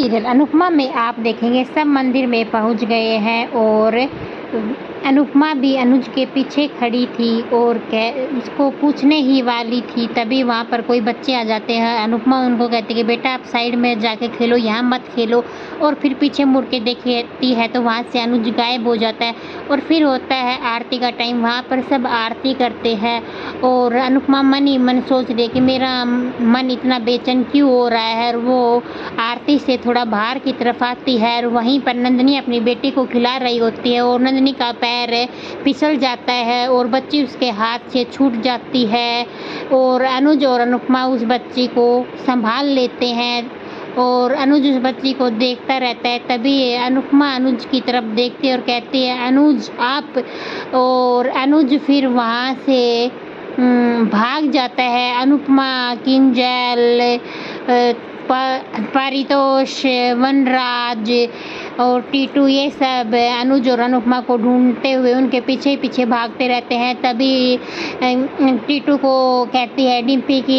Serial Anupama में आप देखेंगे सब मंदिर में पहुंच गए हैं और अनुपमा भी अनुज के पीछे खड़ी थी और उसको पूछने ही वाली थी, तभी वहाँ पर कोई बच्चे आ जाते हैं। अनुपमा उनको कहती है कि बेटा आप साइड में जाके खेलो, यहाँ मत खेलो, और फिर पीछे मुड़ के देखती है तो वहाँ से अनुज गायब हो जाता है। और फिर होता है आरती का टाइम, वहाँ पर सब आरती करते हैं और अनुपमा मन ही मन सोच रही कि मेरा मन इतना बेचैन क्यों हो रहा है। और वो आरती से थोड़ा बाहर की तरफ आती है और वहीं पर नंदिनी अपनी बेटी को खिला रही होती है और नंदिनी का पैर फिसल जाता है और बच्ची उसके हाथ से छूट जाती है और अनुज और अनुपमा उस बच्ची को संभाल लेते हैं और अनुज उस बच्ची को देखता रहता है। तभी अनुपमा अनुज की तरफ देखती है और कहती है अनुज आप, और अनुज फिर वहाँ से भाग जाता है। अनुपमा, किंजल, पारितोष, वनराज और टीटू ये सब अनुज और अनुपमा को ढूंढते हुए उनके पीछे पीछे भागते रहते हैं। तभी टीटू को कहती है डिम्पी कि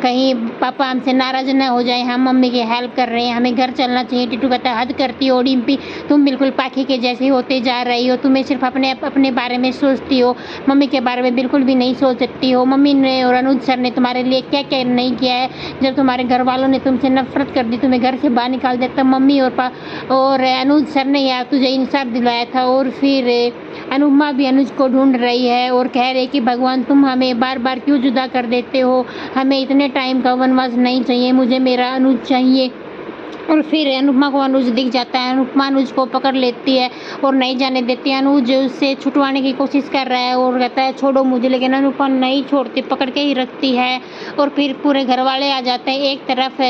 कहीं पापा हमसे नाराज ना हो जाए, हम मम्मी की हेल्प कर रहे हैं, हमें घर चलना चाहिए। टीटू कहता है हद करती हो डिम्पी, तुम बिल्कुल पाखी के जैसे होते जा रही हो, तुम्हें सिर्फ अपने बारे में सोचती हो, मम्मी के बारे में बिल्कुल भी नहीं सोच सकती हो। मम्मी ने और अनुज सर ने तुम्हारे लिए क्या क्या नहीं किया है। जब तुम्हारे घर वालों ने तुमसे नफरत कर दी, तुम्हें घर से बाहर निकाल दिया, तब मम्मी और अनुज सर ने यार तुझे इंसाफ दिलाया था। और फिर अनुपमा भी अनुज को ढूंढ रही है और कह रही कि भगवान तुम हमें बार बार क्यों जुदा कर देते हो, हमें इतने टाइम का वनवास नहीं चाहिए, मुझे मेरा अनुज चाहिए। और फिर अनुपमा को अनुज दिख जाता है, अनुपमा अनुज को पकड़ लेती है और नहीं जाने देती। अनुज उससे छुटवाने की कोशिश कर रहा है और कहता है छोड़ो मुझे, लेकिन अनुपमा नहीं छोड़ती, पकड़ के ही रखती है। और फिर पूरे घर वाले आ जाते हैं। एक तरफ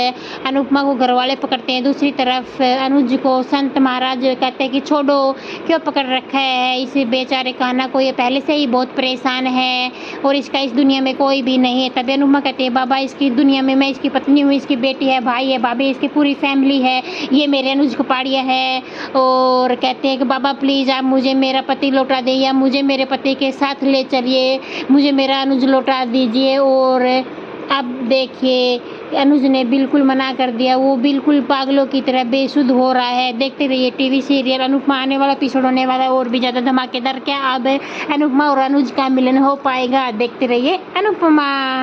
अनुपमा को घर वाले पकड़ते हैं, दूसरी तरफ अनुज को संत महाराज कहते हैं कि छोड़ो, क्यों पकड़ रखा है इस बेचारे का, ना कोई पहले से ही बहुत परेशान है और इसका इस दुनिया में कोई भी नहीं है। तभी अनुपमा कहती है बाबा इसकी दुनिया में मैं इसकी पत्नी हूँ, इसकी बेटी है, भाई है, भाभी, इसकी पूरी फैमिली है, ये मेरे अनुज को पाड़िया है। और कहते हैं कि बाबा प्लीज आप मुझे मेरा पति लौटा दे या मुझे मेरे पति के साथ ले चलिए, मुझे मेरा अनुज लौटा दीजिए। और अब देखिए अनुज ने बिल्कुल मना कर दिया, वो बिल्कुल पागलों की तरह बेसुध हो रहा है। देखते रहिए टीवी सीरियल अनुपमा, आने वाला एपिसोड होने वाला और भी ज़्यादा धमाकेदार। क्या अब अनुपमा और अनुज का मिलन हो पाएगा? देखते रहिए अनुपमा।